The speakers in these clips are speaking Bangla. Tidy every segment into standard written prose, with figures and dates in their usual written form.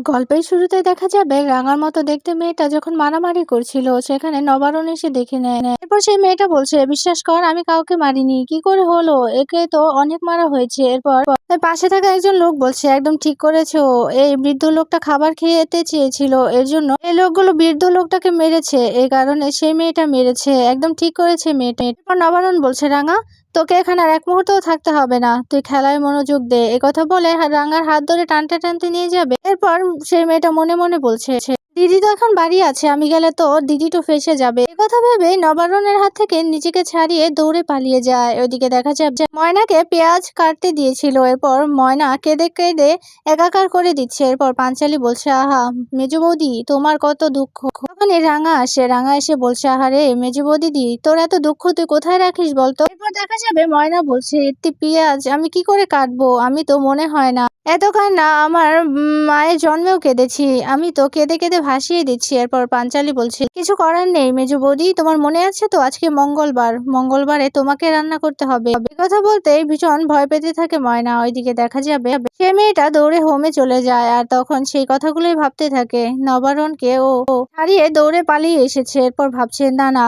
গল্পের শুরুতে দেখা যাবে রাঙার মতো দেখতে মেয়েটা যখন মারামারি করছিল সেখানে নবারুণ এসে দেখে নেয়। এরপর সেই মেয়েটা বলছে, বিশ্বাস কর আমি কাউকে মারিনি, কি করে হলো, একে তো অনেক মারা হয়েছে। এরপর তার পাশে থাকা একজন লোক বলছে, একদম ঠিক করেছো, এই বৃদ্ধ লোকটা খাবার খেতে চেয়েছিল, এর জন্য এই লোকগুলো বৃদ্ধ লোকটাকে মেরেছে, এই কারণে সেই মেয়েটা মেরেছে, একদম ঠিক করেছে মেয়েটা। এরপর নবারুণ বলছে, রাঙা তোকে এখানে আর এক মুহূর্তও থাকতে হবে না, তুই খেলায় মনোযোগ দে। একথা বলে রাঙার হাত ধরে টানতে টানতে নিয়ে যাবে। এরপর সেই মেয়েটা মনে মনে বলছে, দিদি তো এখন বাড়ি আছে, আমি গেলে তো দিদি তো ফেঁসে যাবে। একথা ভেবে নবারুণের হাত থেকে নিজেকে ছাড়িয়ে দৌড়ে পালিয়ে যায়। ওইদিকে দেখা যায় যে ময়নাকে পেঁয়াজ কাটতে দিয়েছিল, এরপর ময়না কেঁদে কেঁদে একাকার করে দিচ্ছে। এরপর পাঞ্চালি বলছে, আহা মেজো বৌদি তোমার কত দুঃখ। তখন রাঙা আসে, রাঙা এসে বলছে, আহারে মেজো বৌদিদি তোর এত দুঃখ তুই কোথায় রাখিস বলতো। এরপর দেখা যাবে ময়না বলছে, এতে পেঁয়াজ আমি কি করে কাটবো, আমি তো মনে হয় না এত কান্না আমার মায়ের জন্মেও কেঁদেছি, আমি তো কেঁদে কেঁদে ভাসিয়ে দিচ্ছি। এরপর পাঞ্চালি বলছে, কিছু করার নেই মেজো বৌদি, তোমার মনে আছে তো আজকে মঙ্গলবার, মঙ্গলবারে তোমাকে রান্না করতে হবে। কথা বলতে ভীষণ ভয় পেতে থাকে ময়না। ওইদিকে দেখা যাবে সে মেয়েটা দৌড়ে হোমে চলে যায় আর তখন সেই কথাগুলোই ভাবতে থাকে। নবারুণকে ও হারিয়ে দৌড়ে পালিয়ে এসেছে। এরপর ভাবছে, না না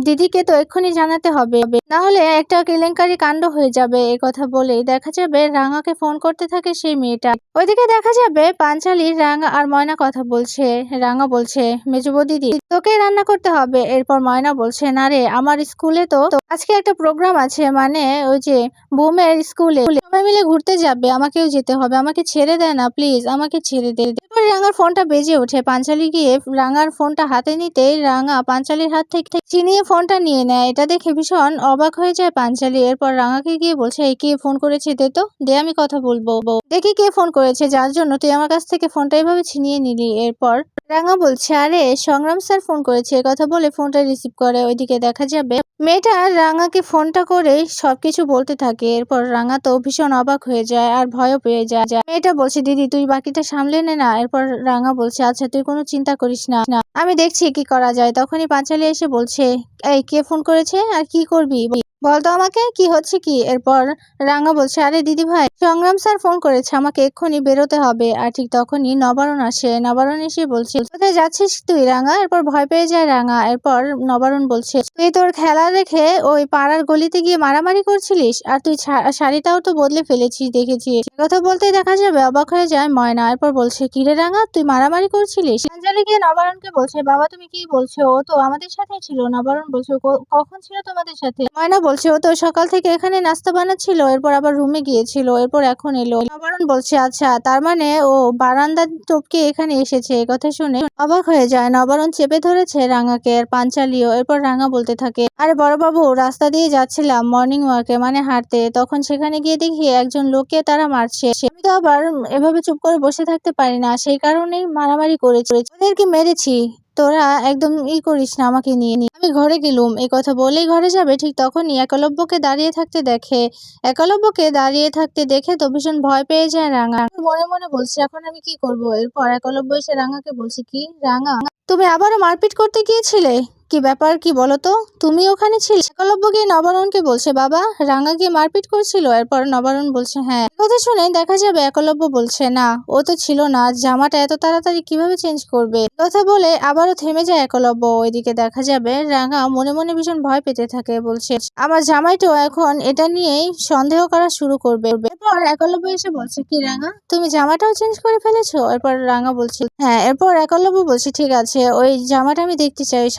দিদিকে তো এক্ষুনি জানাতে হবে, না হলে একটা কেলেঙ্কারি কাণ্ড হয়ে যাবে। এ কথা বলেই দেখা যাবে রাঙাকে ফোন করতে থাকে সেই মেয়েটা। ওইদিকে দেখা যাবে পাঞ্চালি রাঙা আর ময়না কথা বলছে। রাঙা বলছে, মেজো দিদি তোকে রান্না করতে হবে। এরপর ময়না বলছে, না রে আমার স্কুলে তো আজকে একটা প্রোগ্রাম আছে, মানে ওই যে বুমের স্কুলে সবাই মিলে ঘুরতে যাবে, আমাকেও যেতে হবে, আমাকে ছেড়ে দেয় না প্লিজ, আমাকে ছেড়ে দে। এরপর রাঙার ফোনটা বেজে ওঠে। পাঞ্চালি গিয়ে রাঙার ফোনটা হাতে নিতেই রাঙা পাঞ্চালির হাত থেকে চিনিয়ে ফোনটা নিয়ে নেয়। এটা দেখে ভীষণ অবাক হয়ে যায় পাঞ্চালি। এরপর রাঙাকে গিয়ে বলছে, এই কে ফোন করেছে, দে তো দে, আমি কথা বলবো, দেখি কে ফোন করেছে যার জন্য তুই আমার কাছ থেকে ফোনটা এইভাবে ছিনিয়ে নিলি। এরপর রাঙা বলছে, আরে সংগ্রাম স্যার ফোন করেছে। কথা বলে ফোনটা রিসিভ করে। ওইদিকে দেখা যাবে মেয়েটা রাঙাকে ফোনটা করে সবকিছু বলতে থাকে। এরপর রাঙা তো ভীষণ অবাক হয়ে যায় আর ভয়ও পেয়ে যায়। মেয়েটা বলছে, দিদি তুই বাকিটা সামলে নে না। এরপর রাঙা বলছে, আচ্ছা তুই কোনো চিন্তা করিস না, আমি দেখছি কি করা যায়। তখনই পাঁচালি এসে বলছে, এই কে ফোন করেছে আর কি করবি বলতো আমাকে, কি হচ্ছে কি। এরপর রাঙা বলছে, আরে দিদি ভাই সংগ্রাম স্যার ফোন করেছে, আমাকে এক্ষুনি বেরোতে হবে। আর ঠিক তখনই নবারুণ আসে। নবারুণ এসে বলছে, কোথায় যাচ্ছিস তুই রাঙা। এরপর ভয় পেয়ে যায় রাঙা। এরপর নবারুণ বলছে, তুই তোর খেলা রেখে ওই পাড়ার গলিতে গিয়ে মারামারি করছিলিস, আর তুই শাড়িটাও তো বদলে ফেলেছিস দেখেছি। কথা বলতে দেখা যাবে অবাক হয়ে যায় ময়না। এরপর বলছে, কিরে রাঙা তুই মারামারি করছিলিস। পাঞ্চালি গিয়ে নবারুণকে বলছে, বাবা তুমি কি বলছো, ও তো আমাদের সাথে ছিল। নবারুণ বলছে, কখন ছিল তোমাদের সাথে। ময়না বলছে, ও তো সকাল থেকে এখানে নাস্তা বানাচ্ছিল, এরপর আবার রুমে গিয়েছিল, এরপর এখন এলো। নবারুণ বলছে, আচ্ছা তার মানে ও বারান্দা টপকে এখানে এসেছে। কথা শুনে অবাক হয়ে যায়। নবারুণ চেপে ধরেছে রাঙাকে আর পাঞ্চালিও। এরপর রাঙা বলতে থাকে, আরে বড়বাবু রাস্তা দিয়ে যাচ্ছিলাম মর্নিং ওয়াকে, মানে হাঁটতে, তখন সেখানে গিয়ে দেখি একজন লোককে তারা মারছে, আমি তো আবার এভাবে চুপ করে বসে থাকতে পারি না, সেই কারণেই মারামারি করেছি, ওদেরকে মেরেছি, তোরা একদম করিস না আমাকে নিয়ে। আমি ঘরে গেলুম। এই কথা বলেই ঘরে যাবে ঠিক তখনই একলব্যকে দাঁড়িয়ে থাকতে দেখে। একলব্যকে দাঁড়িয়ে থাকতে দেখে তো ভীষণ ভয় পেয়ে যায় রাঙা। মনে মনে বলছে, এখন আমি কি করব। এরপর একলব্য এসে রাঙাকে বলছে, কি রাঙা তুমি আবারও মারপিট করতে গিয়েছিলে, কি ব্যাপার কি বলতো, তুমি ওখানে ছিলে। একলব্য গিয়ে নবারুণকে বলছে, বাবা রাঙা গিয়ে মারপিট করছিল। এরপর নবারুণ বলছে, হ্যাঁ। কথা শুনে দেখা যাবে একলব্য বলছে, না ও তো ছিল না, জামাটা এত তাড়াতাড়ি কিভাবে চেঞ্জ করবে। কথা বলে আবারও থেমে যায় একলব্য। ওইদিকে দেখা যাবে রাঙা মনে মনে ভীষণ ভয় পেতে থাকে, বলছে আমার জামাইটাও এখন এটা নিয়েই সন্দেহ করা শুরু করবে। এরপর একলব্য এসে বলছে, কি রাঙা তুমি জামাটাও চেঞ্জ করে ফেলেছো। এরপর রাঙা বলছে, হ্যাঁ। এরপর একলব্য বলছে, ঠিক আছে ওই জামাটা আমি দেখতে চাই, ওই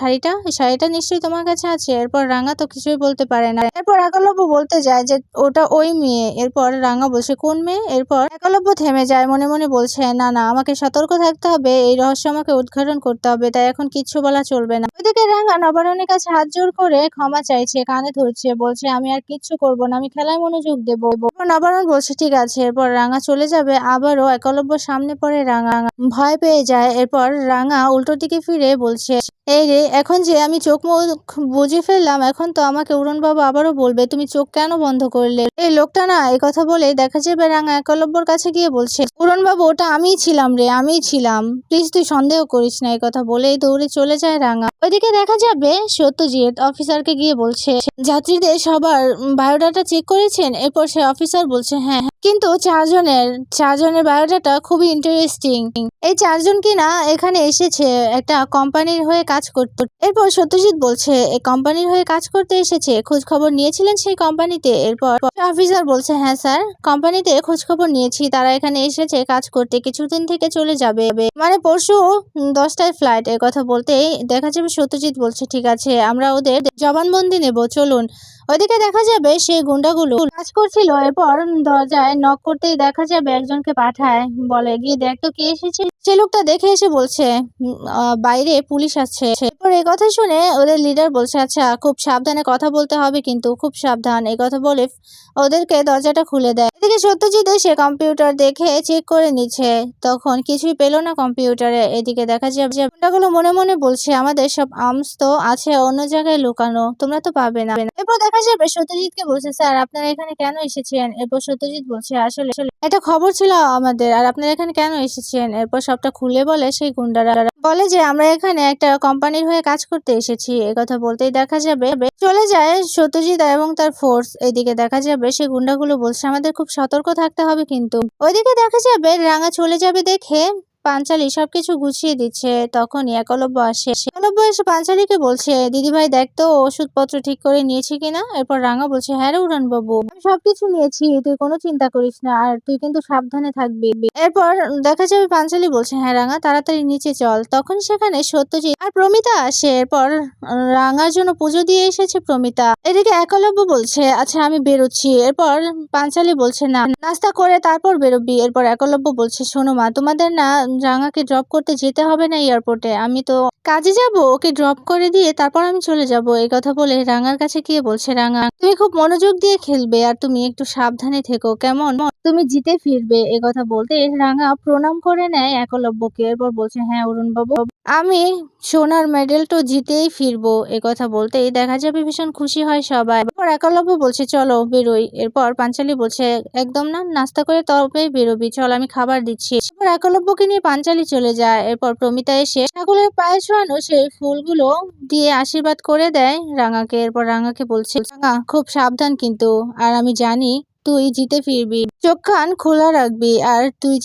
শাড়িটা নিশ্চয়ই তোমার কাছে আছে। এরপর রাঙা তো কিছুই বলতে পারে না। এরপর একলব্য বলতে যায় যে ওটা ওই মেয়ে। এরপর রাঙা বলছে, কোন মেয়ে। এরপর একলব্য থেমে যায়, মনে মনে বলছে, না না আমাকে সতর্ক থাকতে হবে, এই রহস্য আমাকে উদ্ঘাটন করতে হবে, তাই এখন কিচ্ছু বলা চলবে না। ওইদিকে রাঙা নবারুণের কাছে হাত জোর করে ক্ষমা চাইছে, কানে ধরছে, বলছে আমি আর কিচ্ছু করবো না, আমি খেলায় মনোযোগ দেবো। নবারুণ বলছে, ঠিক আছে। এরপর রাঙা চলে যাবে। আবারও একলব্য সামনে পড়ে রাঙা ভয় পেয়ে যায়। এরপর রাঙা উল্টো দিকে ফিরে বলছে, এই রে এখন যে আমি চোখ মুখ বুঝে ফেললাম, এখন তো আমাকে উড়নবাবু আবারও বলবে তুমি চোখ কেন বন্ধ করলে। এই লোকটা না। এই কথা বলে দেখা যাবে রাঙা একলব্যর কাছে গিয়ে বলছে, উড়নবাবু ওটা আমিই ছিলাম রে, আমিই ছিলাম, প্লিজ তুই সন্দেহ করিস না। এই কথা বলেই দৌড়ে চলে যায় রাঙা। ওইদিকে দেখা যাবে সত্যজিৎ অফিসারকে গিয়ে বলছে, যাত্রীদের সবার বায়োডাটা চেক করেছেন? এরপর সে অফিসার বলছে, হ্যাঁ, কিন্তু চারজনের বায়োডাটা খুবই ইন্টারেস্টিং। এই চারজন কিনা এখানে এসেছে একটা কোম্পানির হয়ে কাজ করতে। এরপর সত্যজিৎ বলছে, এই কোম্পানির হয়ে কাজ করতে এসেছে, খোঁজ খবর নিয়েছিলেন সেই কোম্পানিতে? এরপর অফিসার বলছে, হ্যাঁ স্যার, কোম্পানিতে খোঁজ খবর নিয়েছি, তারা এখানে এসেছে কাজ করতে, কিছুদিন থেকে চলে যাবে, মানে পরশু 10টায় ফ্লাইট। এর কথা বলতেই দেখা যাবে সত্যজিৎ বলছে, ঠিক আছে, আমরা ওদের জবানবন্দি নেব, চলুন। ওইদিকে দেখা যাবে সেই গুন্ডাগুলো কাজ করছিল। এরপর দরজায় নক করতেই দেখা যাবে একজনকে পাঠায়, বলে গিয়ে দেখ তো কে এসেছে। সে লোকটা দেখে এসে বলছে, বাইরে পুলিশ আছে। এরপর এই কথা শুনে ওদের লিডার বলছে, আচ্ছা, খুব সাবধানে কথা বলতে হবে কিন্তু, খুব সাবধান। এই কথা বলে ওদেরকে দরজাটা খুলে দেয়। এদিকে সত্যজিৎ এসে কম্পিউটার দেখে চেক করে নিচ্ছে, তখন কিছুই পেল না কম্পিউটারে। এদিকে দেখা যাবে গুন্ডাগুলো মনে মনে বলছে, আমাদের সব আর্মস তো আছে অন্য জায়গায় লুকানো, তোমরা তো পাবে না। এরপর দেখা যাবে সত্যজিৎকে বলছে, স্যার আপনারা এখানে কেন এসেছেন? এরপর সত্যজিৎ বলছে, আসলে একটা খবর ছিল আমাদের, আর আপনারা এখানে কেন এসেছেন? এরপর সবটা খুলে বলে সেই গুন্ডারা, বলে যে আমরা এখানে একটা কোম্পানির হয়ে কাজ করতে এসেছি। একথা বলতেই দেখা যাবে চলে যায় সত্যজিৎ এবং তার ফোর্স। এদিকে দেখা যাবে সেই গুন্ডাগুলো বলছে, আমাদের খুব সতর্ক থাকতে হবে কিন্তু। ওইদিকে দেখা যাবে রাঙা চলে যাবে দেখে পাঞ্চালি সবকিছু গুছিয়ে দিচ্ছে। তখনই একলব্য আসে। একলব্য এসে পাঞ্চালিকে বলছে, দিদিভাই দেখ তো ওষুধপত্র ঠিক করে নিয়েছি কিনা। এরপর রাঙা বলছে, হ্যাঁ রে উড়ান বাবু, আমি সবকিছু নিয়েছি, তুই কোনো চিন্তা করিস না, আর তুই কিন্তু সাবধানে থাকবি। এরপর দেখা যাবে পাঞ্চালি বলছে, হ্যাঁ রাঙা, তাড়াতাড়ি নিচে চল। তখন সেখানে সত্যজিৎ আর প্রমিতা আসে। এরপর রাঙার জন্য পুজো দিয়ে এসেছে প্রমিতা। এদিকে একলব্য বলছে, আচ্ছা আমি বেরোচ্ছি। এরপর পাঞ্চালি বলছে, না, নাস্তা করে তারপর বেরোবি। এরপর একলব্য বলছে, শোনো মা, তোমাদের না রাঙাকে ড্রপ করতে যেতে হবে না এয়ারপোর্টে, আমি তো কাজে যাব, ওকে ড্রপ করে দিয়ে তারপর আমি চলে যাব। এই কথা বলে রাঙার কাছে গিয়ে বলছে, রাঙা তুমি খুব মনোযোগ দিয়ে খেলবে, আর তুমি একটু সাবধানে থেকো, কেমন? তুমি জিতে ফিরবে। এ কথা বলতে রাঙা প্রণাম করে নেয় একলব্যকে। এরপর বলছে, হ্যাঁ অরুণ বাবু, আমি সোনার মেডেল তো জিতেই ফিরবো। এ কথা বলতেই দেখা যাবে ভীষণ খুশি হয় সবাই। এরপর একলব্য বলছে, চলো বেরোই। এরপর পাঞ্চালি বলছে, একদম না, নাস্তা করে তবেই বেরোবি, চল আমি খাবার দিচ্ছি। এরপর একলব্যকে নিয়ে পাঞ্চালি চলে যায়। এরপর প্রমিতা এসে ঠাকুরের পায়ে ছোঁয়ানো সেই ফুলগুলো দিয়ে আশীর্বাদ করে দেয় রাঙাকে। এরপর রাঙাকে বলছে, রাঙা খুব সাবধান কিন্তু, আর আমি জানি তুই জিতে ফিরবি, চোখ কান খোলা রাখবি। আর তুই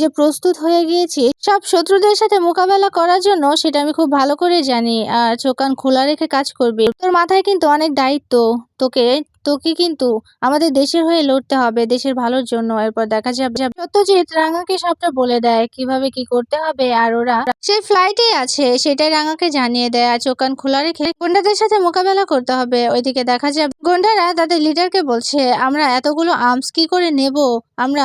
যে প্রস্তুত হয়ে গিয়েছিস সব শত্রুদের সাথে মোকাবেলা করার জন্য, সেটা আমি খুব ভালো করে জানি। আর চোখ কান খোলা রেখে কাজ করবি, তোর মাথায় কিন্তু অনেক দায়িত্ব, তোকে তোকে কিন্তু আমাদের দেশের হয়ে লড়তে হবে, দেশের ভালোর জন্য। এরপর দেখা যাবে সত্যজিৎ রাঙাকে সবটা বলে দেয় কিভাবে কি করতে হবে, আর ওরা সেই ফ্লাইটে আছে সেটাই রাঙাকে জানিয়ে দেয়। আর চোখ কান খোলা রেখে গুন্ডাদের সাথে মোকাবেলা করতে হবে। ওইদিকে দেখা যাবে গুন্ডারা তাদের লিডারকে বলছে, আমরা এতগুলো আর্মস কি করে নেব, আমরা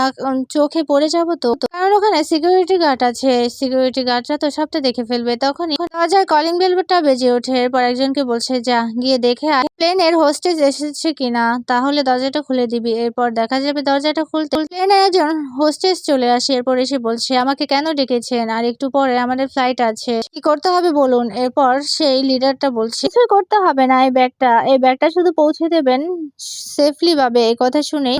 চোখে পড়ে যাব তো, কারণ ওখানে সিকিউরিটি গার্ড আছে, সিকিউরিটি গার্ডরা তো সবটা দেখে ফেলবে। তখনই দরজায় কলিং বেলটা বেজে ওঠে। এরপর একজনকে বলছে, যা গিয়ে দেখে আয় প্লেনের হোস্টেজ এসেছে কিনা, তাহলে দরজাটা খুলে দিবি। এরপর দেখা যাবে দরজাটা খুলতে প্লেনের একজন হোস্টেজ চলে আসে। এরপর এসে বলছে, আমাকে কেন ডেকেছেন, আর একটু পরে আমাদের ফ্লাইট আছে, কি করতে হবে বলুন। এরপর সেই লিডারটা বলছে, কিছুই করতে হবে না, এই ব্যাগটা শুধু পৌঁছে দেবেন সেফলি ভাবে। এই কথা শুনে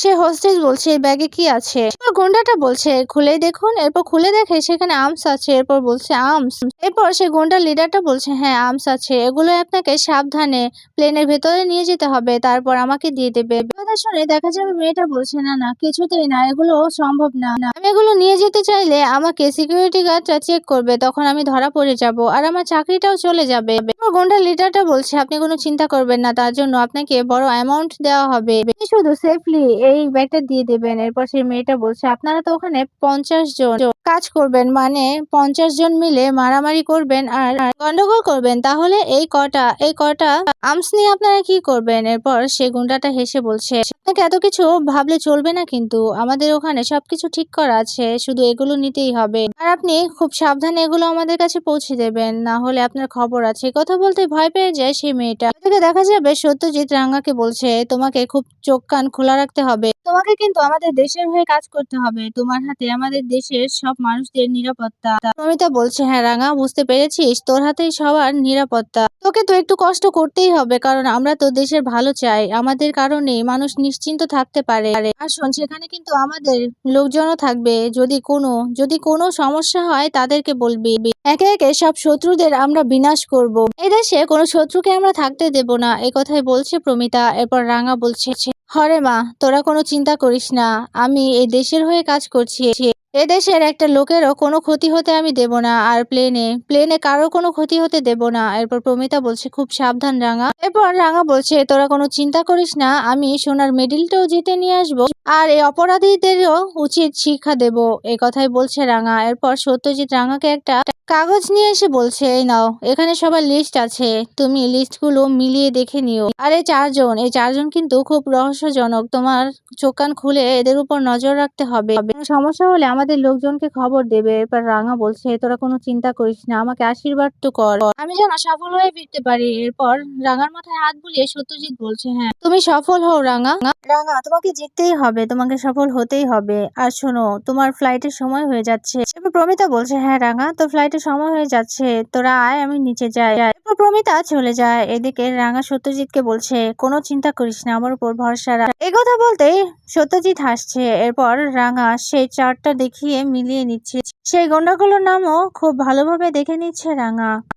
সে হোস্টেস বলছে, এই ব্যাগে কি আছে? এরপর গুন্ডাটা বলছে, খুলে দেখুন। এরপর খুলে দেখে সেখানে আর্মস আছে। এরপর বলছে, আর্মস? এরপর সে গুন্ডার লিডারটা বলছে, হ্যাঁ আর্মস আছে, এগুলো আপনাকে সাবধানে প্লেনের ভেতরে নিয়ে যেতে হবে, তারপর আমাকে দিয়ে দেবে। কথা শুনে দেখা যাবে মেয়েটা বলছে, না না, কিছুতেই না, এগুলো সম্ভব না, আমি এগুলো নিয়ে যেতে চাইলে আমাকে সিকিউরিটি গার্ডরা চেক করবে, তখন আমি ধরা পড়ে যাব, আর আমার চাকরিটাও চলে যাবে। এরপর গুন্ডার লিডারটা বলছে, আপনি কোনো চিন্তা করবেন না, তার জন্য আপনাকে বড় অ্যামাউন্ট দেওয়া হবে, শুধু সেফলি এই ব্যাগটা দিয়ে দেবেন। এরপর সেই মেয়েটা বলছে, আপনারা তো ওখানে 50 জন কাজ করবেন, মানে 50 জন মিলে মারামারি করবেন আর গন্ডগোল করবেন, তাহলে এই কটা আর্মস নিয়ে আপনারা কি করবেন? এরপর সে গুন্ডাটা হেসে বলছে, আপনাকে এত কিছু ভাবলে চলবে না কিন্তু, আমাদের ওখানে সবকিছু ঠিক করা আছে, শুধু এগুলো নিতেই হবে, আর আপনি খুব সাবধানে এগুলো আমাদের কাছে পৌঁছে দেবেন, না হলে আপনার খবর আছে। কথা বলতে ভয় পেয়ে যায় সেই মেয়েটা। এদিকে দেখা যাবে সত্যজিৎ রাঙাকে বলছে, তোমাকে খুব চোখ কান খোলা রাখতে হবে। হবে। তোমাকে কিন্তু আমাদের দেশের হয়ে কাজ করতে হবে। তোমার হাতে আমাদের দেশের সব মানুষদের নিরাপত্তা। প্রমিতা বলছে, হ্যাঁ রাঙা, বুঝতে পেরেছিস, তোর হাতেই সবার নিরাপত্তা। তোকে তো একটু কষ্ট করতেই হবে, কারণ আমরা তো দেশের ভালো চাই। আমাদের কারণে মানুষ নিশ্চিন্ত থাকতে পারে। আর শোন, সেখানে কিন্তু আমাদের লোকজনও থাকবে। যদি কোনো সমস্যা হয় তাদেরকে বলবি। একে একে সব শত্রুদের আমরা বিনাশ করব। এই দেশে কোনো শত্রুকে আমরা থাকতে দেব না। এই কথাই বলছে প্রমিতা। এরপর রাঙা বলছে, হরে মা, তোরা কোনো চিন্তা করিস না, আমি এই দেশের হয়ে কাজ করছি। এদেশের একটা লোকেরও কোনো ক্ষতি হতে আমি দেব না। আর প্লেনে কারো কোনো ক্ষতি হতে দেব না। এরপর প্রমিতা বলছে, খুব সাবধান রাঙা। এরপর রাঙা বলছে, তোরা কোনো চিন্তা করিস না, আমি সোনার মেডেলটাও জিতে নিয়ে আসবো, আর এই অপরাধীদেরও উচিত শিক্ষা দেব। এই কথাই বলছে রাঙা। এরপর সত্যজিৎ রাঙাকে একটা কাগজ নিয়ে এসে বলছে, এই নাও, এখানে সবার লিস্ট আছে, তুমি লিস্টগুলো মিলিয়ে দেখে নিও। আর এই চারজন কিন্তু খুব রহস্যজনক। তোমার চোখ কান খুলে এদের উপর নজর রাখতে হবে। কোনো সমস্যা হলে আমাদের লোকজনকে খবর দেবে। এরপর রাঙা বলছে, তোরা কোনো চিন্তা করিস না, আমাকে আশীর্বাদ তো কর, আমি যেন সফল হয়ে ফিরতে পারি। এরপর রাঙার মাথায় হাত বুলিয়ে সত্যজিৎ বলছে, হ্যাঁ তুমি সফল হও রাঙা। রাঙা, তোমাকে জিততেই হবে, তোমাকে সফল হতেই হবে। আর শোনো, তোমার ফ্লাইটের সময় হয়ে যাচ্ছে। এরপর প্রমিতা বলছে, হ্যাঁ রাঙা, তোর ফ্লাইটের সময় হয়ে যাচ্ছে, তোরা আয়, আমি নিচে যাই। এরপর প্রমিতা চলে যায়। এদিকে রাঙা সত্যজিৎকে বলছে, কোনো চিন্তা করিস না, আমার উপর ভরসা রাখ। এই কথা বলতেই সত্যজিৎ হাসছে। এরপর রাঙা সেই চার্টটা দেখিয়ে মিলিয়ে নিচ্ছে। সেই গন্ডাগুলোর নামও খুব ভালোভাবে দেখে নিচ্ছে রাঙা।